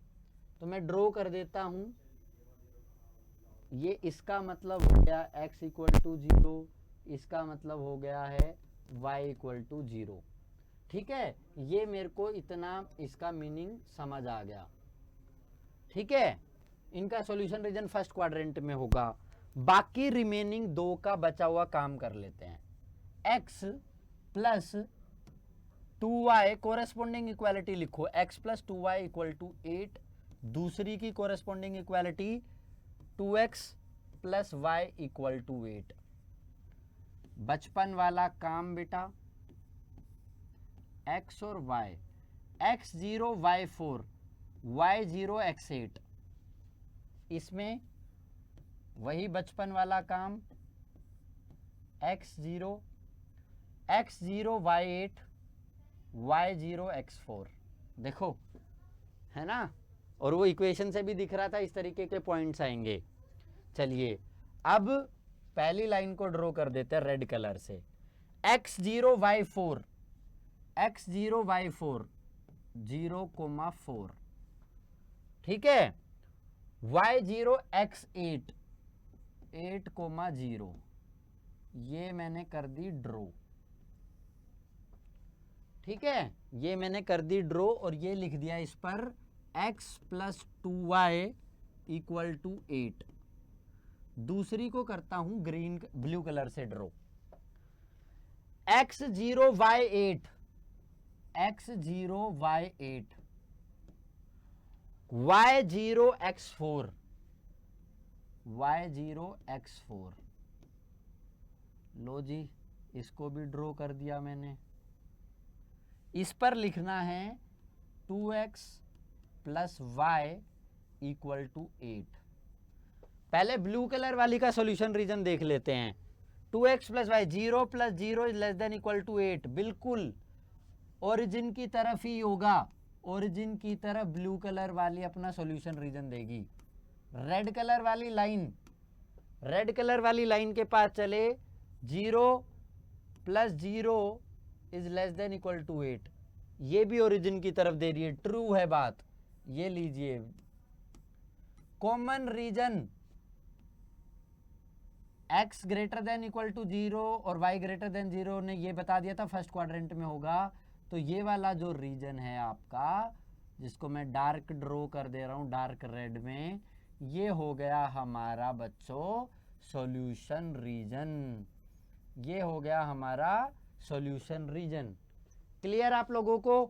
तो मैं ड्रॉ कर देता हूं। ये इसका मतलब हो गया x इक्वल टू 0, इसका मतलब हो गया है y इक्वल टू 0। ठीक है, ये मेरे को इतना इसका मीनिंग समझ आ गया। ठीक है, इनका सॉल्यूशन रीजन फर्स्ट क्वाड्रेंट में होगा। बाकी रिमेनिंग 2 का बचा हुआ काम कर लेते हैं। x plus 2y corresponding equality लिखो, x plus 2y equal to 8। दूसरी की corresponding equality 2x plus y equal to 8। बचपन वाला काम बेटा, x और y, x0 y4 y0 x8, इसमें वही बचपन वाला काम, x0 y8 y0 x4। देखो है ना, और वो इक्वेशन से भी दिख रहा था, इस तरीके के पॉइंट्स आएंगे। चलिए अब पहली लाइन को ड्रॉ कर देते हैं रेड कलर से। x0 y4 0,4, ठीक है। y0 x8 8,0, ये मैंने कर दी ड्रॉ। ठीक है, ये मैंने कर दी ड्रॉ और ये लिख दिया इस पर x plus 2y equal to 8। दूसरी को करता हूं ग्रीन ब्लू कलर से draw. x0 y8 y0 x4 लो जी, इसको भी ड्रॉ कर दिया मैंने। इस पर लिखना है 2x plus y equal to 8। पहले ब्लू कलर वाली का सॉल्यूशन रीजन देख लेते हैं। 2x plus y, 0 plus 0 is less than equal to 8, बिल्कुल ओरिजिन की तरफ ही होगा। ओरिजिन की तरफ ब्लू कलर वाली अपना सॉल्यूशन रीजन देगी। रेड कलर वाली लाइन के पास चले, 0 plus 0 is less than equal to 8। ये भी ओरिजिन की तरफ दे रही है, ट्रू है बात। ये लीजिए, common region x greater than equal to 0 और y ग्रेटर देन 0 ने ये बता दिया था फर्स्ट क्वाड्रेंट में होगा। तो ये वाला जो रीजन है आपका, जिसको मैं डार्क ड्रॉ कर दे रहा हूं डार्क रेड में, ये हो गया हमारा बच्चों सॉल्यूशन रीजन। ये हो गया हमारा सॉल्यूशन रीजन। क्लियर आप लोगों को?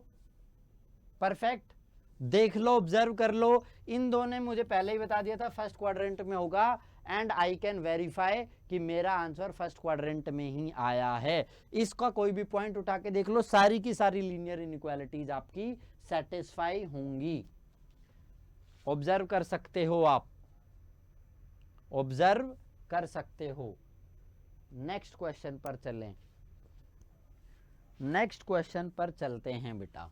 परफेक्ट। देख लो, ऑब्जर्व कर लो, इन दोनों ने मुझे पहले ही बता दिया था फर्स्ट क्वाड्रेंट में होगा, एंड आई कैन वेरीफाई कि मेरा आंसर फर्स्ट क्वाड्रेंट में ही आया है। इसका कोई भी पॉइंट उठा के देख लो, सारी की सारी लीनियर इनइक्वालिटीज आपकी सेटिस्फाई होंगी। ऑब्जर्व कर सकते हो आप, ऑब्जर्व कर सकते हो। नेक्स्ट क्वेश्चन पर चलें, नेक्स्ट क्वेश्चन पर चलते हैं बेटा।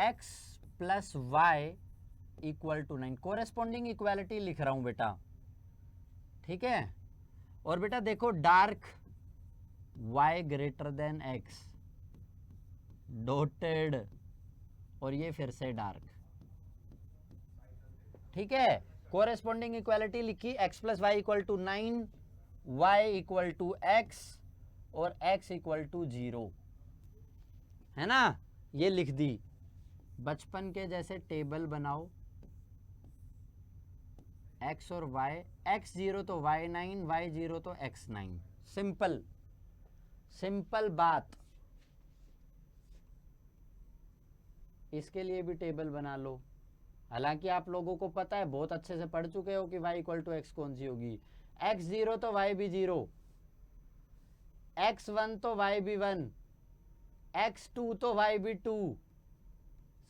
x plus Y equal to 9, corresponding equality लिख रहा हूं बेटा, ठीक है। और बेटा देखो, dark y greater than x dotted, और ये फिर से डार्क, ठीक है। कोरेस्पॉन्डिंग इक्वालिटी लिखी, x plus Y equal to 9, y equal to x और x इक्वल टू 0, है ना। ये लिख दी। बचपन के जैसे टेबल बनाओ, x और y, x 0 तो y 9, y 0 तो x 9। सिंपल, सिंपल बात। इसके लिए भी टेबल बना लो। हालांकि आप लोगों को पता है, बहुत अच्छे से पढ़ चुके हो कि y इक्वल टू x कौन सी होगी। x 0 तो y भी 0, x 1 तो y भी 1, x 2 तो y भी 2।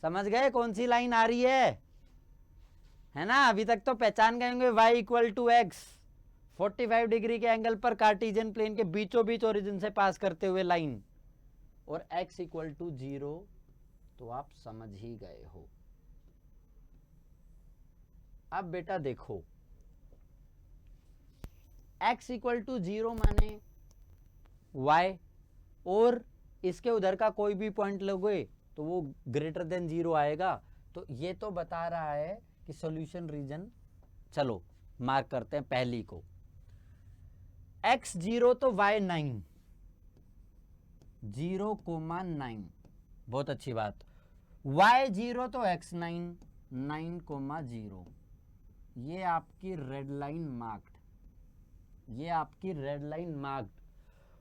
समझ गए कौन सी लाइन आ रही है ना। अभी तक तो पहचान गए होंगे, y equal to X 45 degree के एंगल पर कार्टेशियन प्लेन के बीचों बीच ओरिजिन से पास करते हुए लाइन, और x इक्वल टू 0, तो आप समझ ही गए हो। अब बेटा देखो, x इक्वल टू 0 माने y, और इसके उधर का कोई भी पॉइंट लोगे तो वो ग्रेटर देन 0 आएगा। तो ये तो बता रहा है कि सॉल्यूशन रीजन, चलो मार्क करते हैं पहली को। x 0 तो y 9, 0,9, बहुत अच्छी बात। y 0 तो x 9, 9,0। ये आपकी रेड लाइन मार्क्ड, ये आपकी रेड लाइन मार्क्ड।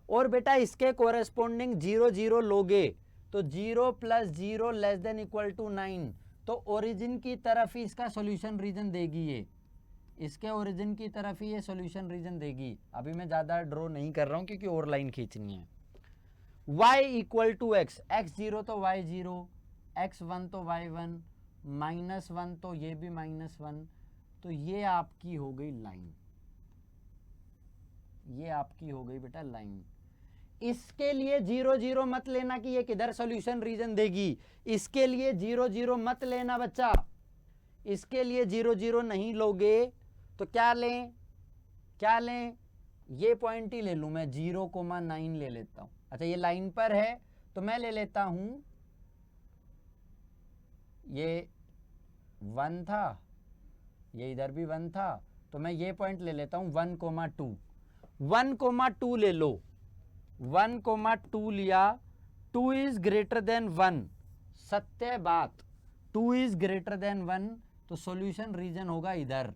और बेटा इसके कोरेस्पोंडिंग 0 0 लोगे तो 0 plus 0 less than equal to 9, तो ओरिजिन की तरफ ही इसका सॉल्यूशन रीजन देगी। ये इसके ओरिजिन की तरफ ही ये सॉल्यूशन रीजन देगी। अभी मैं ज़्यादा ड्रॉ नहीं कर रहा हूँ क्योंकि और लाइन खींचनी है। y equal to X, x 0 तो y 0, x 1 तो y 1, -1 तो ये भी -1, तो ये आपकी हो गई लाइन, ये आपकी हो गई बेटा लाइन। इसके लिए 0 0 मत लेना कि ये किधर सॉल्यूशन रीजन देगी। इसके लिए 0 0 मत लेना बच्चा, इसके लिए 0 0 नहीं लोगे तो क्या लें, क्या लें, ये पॉइंट ही ले लूं मैं, 0,9 ले लेता हूं। अच्छा ये लाइन पर है तो मैं ले लेता हूं, ये 1 था, ये इधर भी 1 था, तो मैं ये पॉइंट ले लेता हूं 1,2, 1,2 ले लो। 1,2 लिया, 2 इज ग्रेटर देन 1, सत्य बात, 2 इज ग्रेटर देन 1, तो सॉल्यूशन रीजन होगा इधर,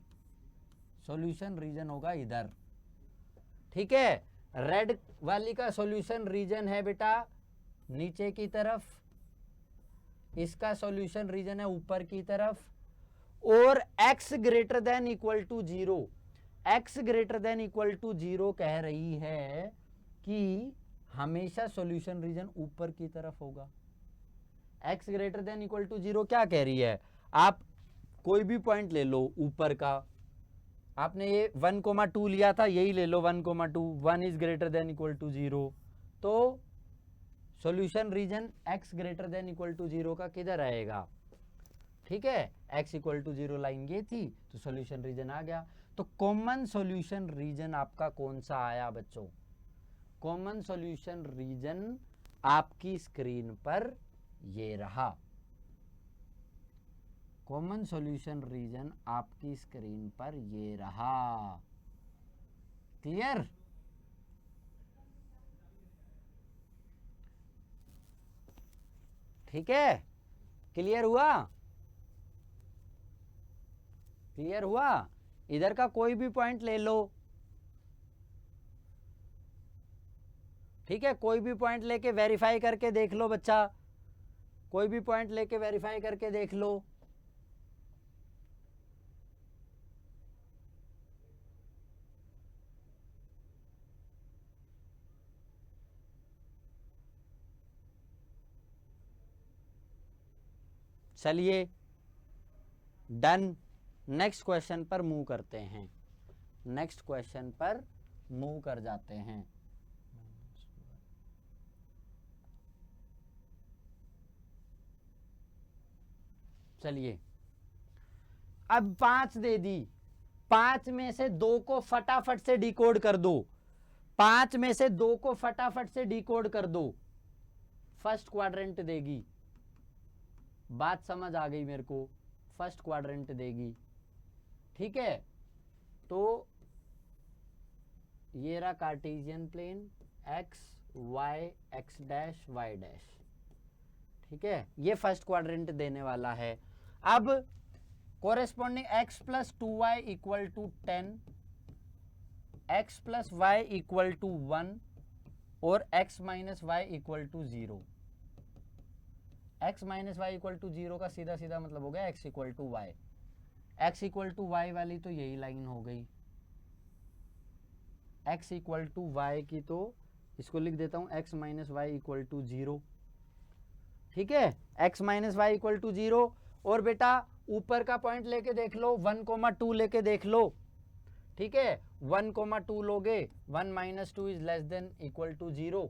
सॉल्यूशन रीजन होगा इधर, ठीक है। रेड वाली का सॉल्यूशन रीजन है बेटा नीचे की तरफ, इसका सॉल्यूशन रीजन है ऊपर की तरफ, और x greater than equal to 0, x greater than equal to 0 कह रही है कि हमेशा सॉल्यूशन रीजन ऊपर की तरफ होगा। x greater than equal to 0 क्या कह रही है, आप कोई भी पॉइंट ले लो ऊपर का, आपने ये 1,2 लिया था, यही ले लो 1,2, 1 is greater than equal to 0, तो solution region x greater than equal to 0 का किधर आएगा, ठीक है। x इक्वल टू 0 लाइन ये थी, तो सॉल्यूशन रीजन आ गया। तो कॉमन सॉल्यूशन रीजन आपका कौन सा आया बच्चों, कॉमन सॉल्यूशन रीजन आपकी स्क्रीन पर ये रहा। कॉमन सॉल्यूशन रीजन आपकी स्क्रीन पर ये रहा। क्लियर? ठीक है, क्लियर हुआ? क्लियर हुआ? इधर का कोई भी पॉइंट ले लो, ठीक है, कोई भी पॉइंट लेके वेरीफाई करके देख लो बच्चा, कोई भी पॉइंट लेके वेरीफाई करके देख लो। चलिए डन, नेक्स्ट क्वेश्चन पर मूव करते हैं, नेक्स्ट क्वेश्चन पर मूव कर जाते हैं। चलिए अब 5 दे दी, 5 में से 2 को फटाफट से डिकोड कर दो, 5 में से 2 को फटाफट से डिकोड कर दो। फर्स्ट क्वाड्रेंट देगी, बात समझ आ गई मेरे को, फर्स्ट क्वाड्रेंट देगी, ठीक है। तो ये रहा Cartesian plane, x y x dash y dash, ठीक है, ये फर्स्ट क्वाड्रेंट देने वाला है। अब corresponding x plus 2y equal to 10, x plus Y equal to 1 और x minus Y equal to 0। x minus Y equal to 0 का सीधा सीधा मतलब हो गया x equal to y, x equal to y वाली तो यही लाइन हो गई, x इक्वल टू वाई की तो इसको लिख देता हूं x minus Y equal to 0, ठीक है, x minus Y equal to 0। और बेटा ऊपर का पॉइंट लेके देख लो, 1,2 लेके देख लो, ठीक है, 1,2 लोगे, 1 minus 2 is less than equal to 0,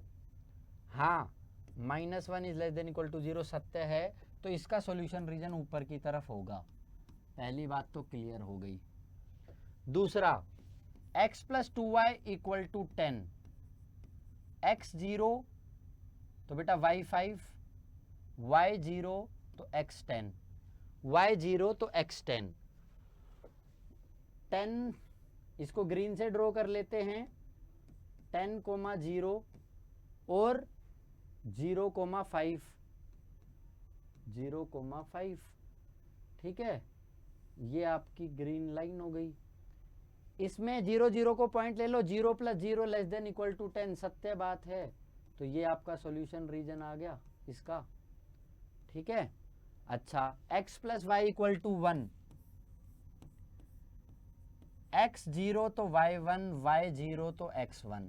हाँ -1 is less than equal to 0 सत्य है, तो इसका सॉल्यूशन रीजन ऊपर की तरफ होगा। पहली बात तो क्लियर हो गई। दूसरा, x plus 2y equal to 10, x 0 तो बेटा y 5, y 0 तो x 10, y 0 तो x 10, 10 इसको ग्रीन से ड्रॉ कर लेते हैं, 10,0 और 0,5, 0,5, ठीक है, ये आपकी ग्रीन लाइन हो गई। इसमें 0 0 को पॉइंट ले लो, 0 plus 0 less than equal to 10 सत्य बात है, तो ये आपका सॉल्यूशन रीजन आ गया इसका, ठीक है। अच्छा, x plus Y equal to 1, x 0 तो y 1, y 0 तो x 1,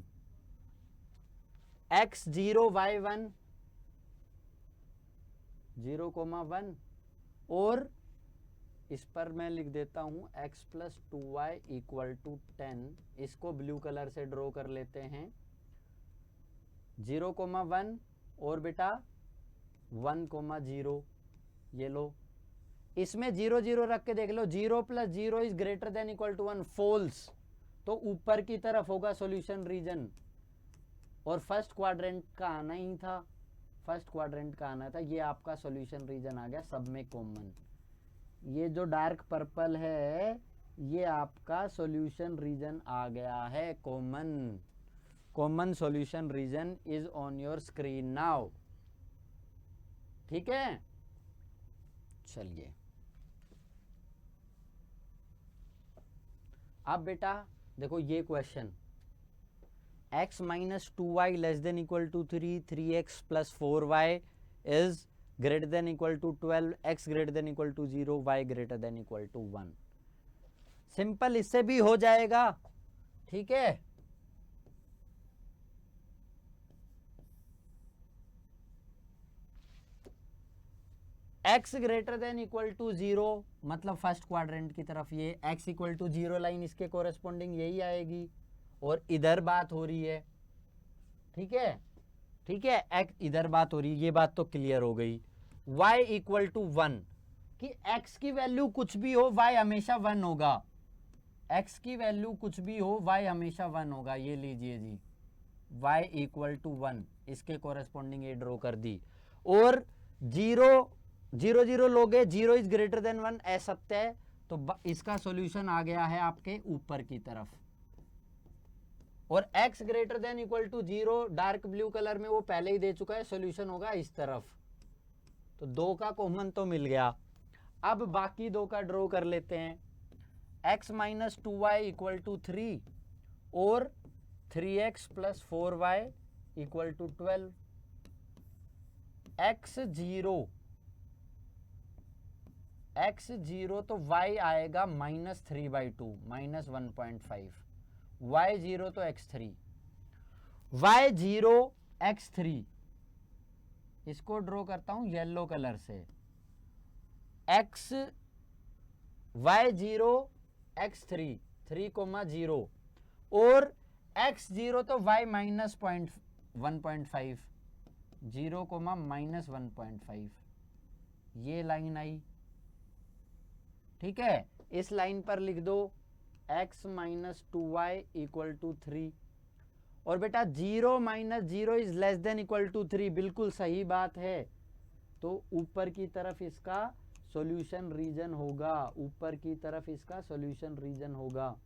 x 0 y 1 0,1 और इस पर मैं लिख देता हूं x plus 2y equal to 10, इसको ब्लू कलर से ड्रॉ कर लेते हैं, 0,1 और बेटा 1,0, ये लो, इसमें 0 0 रख के देख लो, 0 plus 0 is greater than equal to 1, false, तो ऊपर की तरफ होगा सॉल्यूशन रीजन, और फर्स्ट क्वाड्रेंट का आना ही था, फर्स्ट क्वाड्रेंट का आना था, ये आपका सॉल्यूशन रीजन आ गया सब में कॉमन। ये जो डार्क पर्पल है ये आपका सॉल्यूशन रीजन आ गया है common, common solution region is on your screen now, ठीक है। चलिए अब बेटा देखो ये question, x minus 2y less than equal to 3, 3x plus 4y is greater than equal to 12, x greater than equal to 0, y greater than equal to 1। Simple, इससे भी हो जाएगा, ठीक है। x greater than equal to 0 मतलब first quadrant की तरफ, ये x इक्वल टू 0 लाइन इसके कोरेस्पॉन्डिंग यही आएगी, और इधर बात हो रही है, ठीक है, ठीक है, x इधर बात हो रही है, ये बात तो क्लियर हो गई। y इक्वल टू 1 कि x की वैल्यू कुछ भी हो y हमेशा 1 होगा, x की वैल्यू कुछ भी हो y हमेशा 1 होगा, ये लीजिए जी, y इक्वल टू 1, इसके कोरेस्पॉन्डिंग ये ड्रॉ कर दी। और 0 0 0 लोगे, 0 इज ग्रेटर देन 1 असत्य है, तो इसका सॉल्यूशन आ गया है आपके ऊपर की तरफ। और x greater than equal to 0 dark blue colour में वो पहले ही दे चुका है, सॉल्यूशन होगा इस तरफ। तो 2 का कॉमन तो मिल गया। अब बाकी 2 का ड्रॉ कर लेते हैं। x minus 2y equal to 3 और 3x plus 4y equal to 12। x0 तो y आएगा -3/2 -1.5, y0 तो x3, y0 x3 इसको ड्रॉ करता हूं येलो कलर से। y0 x3 3,0 और x0 तो y माइनस 1.5 0, -1.5 ये लाइन आई। ठीक है, इस लाइन पर लिख दो x minus 2y equal to 3। और बेटा 0 minus 0 is less than equal to 3, बिल्कुल सही बात है। तो ऊपर की तरफ इसका सॉल्यूशन रीजन होगा, ऊपर की तरफ इसका सॉल्यूशन रीजन होगा।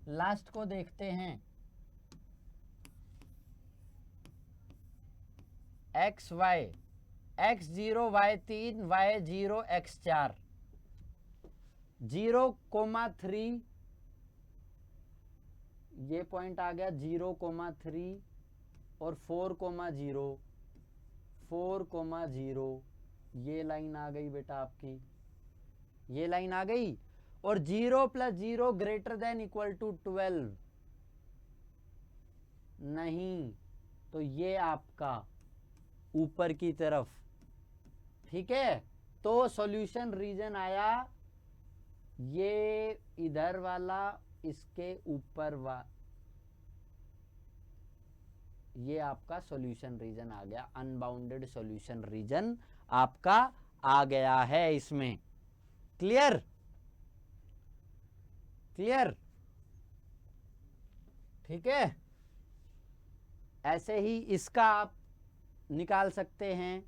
लास्ट को देखते हैं। xy x0 y3 y0 x4 0,3 ये पॉइंट आ गया 0,3 और 4,0 4,0 ये लाइन आ गई बेटा आपकी, ये लाइन आ गई। और 0 plus 0 greater than equal to 12 नहीं, तो ये आपका ऊपर की तरफ। ठीक है, तो सॉल्यूशन रीजन आया ये इधर वाला, इसके ऊपर ये आपका सॉल्यूशन रीजन आ गया, अनबाउंडेड सॉल्यूशन रीजन आपका आ गया है इसमें। क्लियर? ठीक है, ऐसे ही इसका आप निकाल सकते हैं।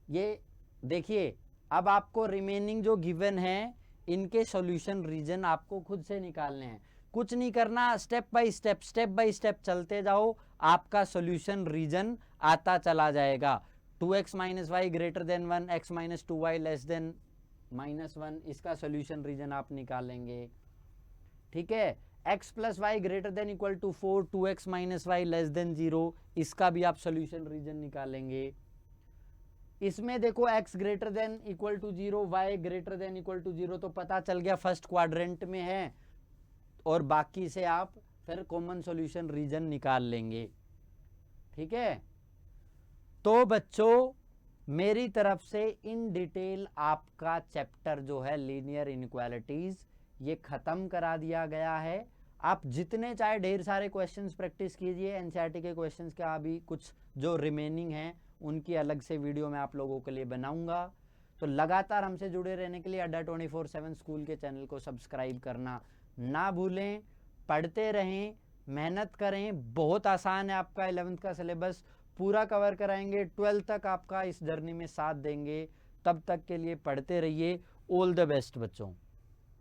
ये देखिए, अब आपको रिमेनिंग जो गिवन है इनके सॉल्यूशन रीजन आपको खुद से निकालने हैं, कुछ नहीं करना, स्टेप बाय स्टेप चलते जाओ, आपका सॉल्यूशन रीजन आता चला जाएगा। 2x minus y greater than 1, x minus 2y less than -1, इसका सॉल्यूशन रीजन आप निकालेंगे। ठीक है, x plus Y greater than equal to 4, 2x minus Y less than 0, इसका भी आप सॉल्यूशन रीजन निकालेंगे। इसमें देखो x greater than equal to 0, y greater than equal to 0, तो पता चल गया फर्स्ट क्वाड्रेंट में है, और बाकी से आप फिर कॉमन सॉल्यूशन रीजन निकाल लेंगे। ठीक है, तो बच्चों मेरी तरफ से इन डिटेल आपका चैप्टर जो है लीनियर इनइक्वालिटीज ये खत्म करा दिया गया है। आप जितने चाहे ढेर सारे क्वेश्चंस प्रैक्टिस कीजिए, एनसीईआरटी के क्वेश्चंस के अभी कुछ जो रिमेनिंग हैं उनकी अलग से वीडियो मैं आप लोगों के लिए बनाऊंगा। तो लगातार हमसे जुड़े रहने के लिए अड्डा 24/7 स्कूल के चैनल को सब्सक्राइब करना ना भूलें। पढ़ते रहें, मेहनत करें, बहुत आसान है, आपका 11th का सिलेबस पूरा कवर कराएंगे, 12th तक आपका इस जर्नी में साथ देंगे। तब तक के लिए पढ़ते रहिए। ऑल द बेस्ट बच्चों।